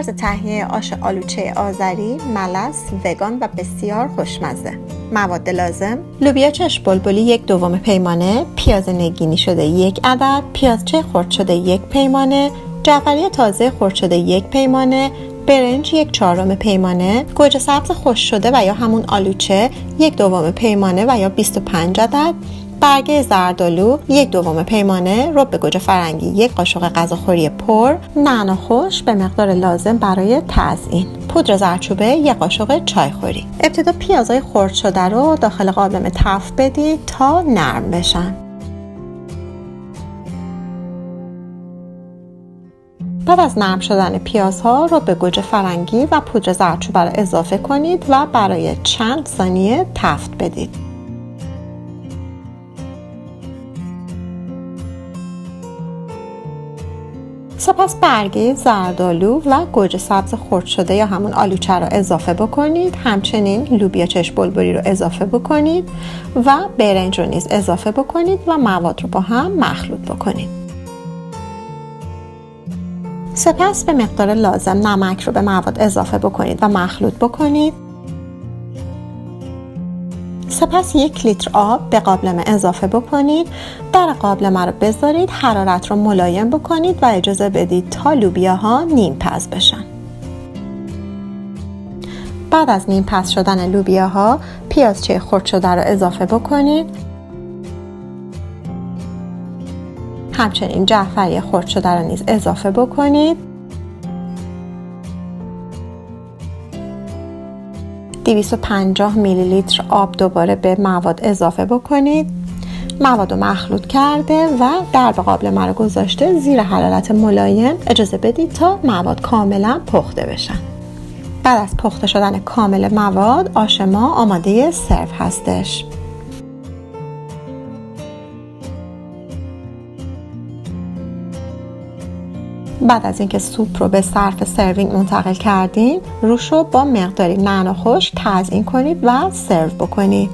طرز تهیه آش آلوچه آذری ملس، وگان و بسیار خوشمزه. مواد لازم: لوبیا چشم بلبلی 1/2 پیمانه، پیاز نگینی شده 1 عدد، پیازچه خرد شده 1 پیمانه، جعفری تازه خرد شده 1 پیمانه، برنج 1/4 پیمانه، گوجه سبز خشک شده و یا همون آلوچه 1/2 پیمانه و یا 25 عدد، برگه زردآلو 1/2 پیمانه، رب گوجه فرنگی 1 قاشق غذاخوری پر، نعنا خشک به مقدار لازم برای تزیین، پودر زردچوبه 1 قاشق چایخوری. ابتدا پیازهای خرد شده رو داخل قابلمه تفت بدید تا نرم بشن. بعد از نرم شدن پیازها رو به گوجه فرنگی و پودر زردچوبه رو اضافه کنید و برای چند ثانیه تفت بدید. سپس برگه زردآلو و گوجه سبز خرد شده یا همون آلوچه رو اضافه بکنید. همچنین لوبیا چشم بلبلی رو اضافه بکنید و برنج رو نیز اضافه بکنید و مواد رو با هم مخلوط بکنید. سپس به مقدار لازم نمک رو به مواد اضافه بکنید و مخلوط بکنید. سپس 1 لیتر آب به قابلمه اضافه بکنید. در قابلمه رو بذارید، حرارت رو ملایم بکنید و اجازه بدید تا لوبیاها نیم پز بشن. بعد از نیم پز شدن لوبیاها پیازچه خرد شده رو اضافه بکنید. همچنین جعفری خرد شده رو نیز اضافه بکنید. 250 میلی لیتر آب دوباره به مواد اضافه بکنید. مواد رو مخلوط کرده و در قابلمه رو گذاشته زیر حرارت ملایم اجازه بدید تا مواد کاملا پخته بشن. بعد از پخته شدن کامل مواد آش ما آماده سرو هستش. بعد از اینکه سوپ رو به ظرف سروینگ منتقل کردین، روش رو با مقداری نعنا خشک تزیین کنید و سرو بکنید.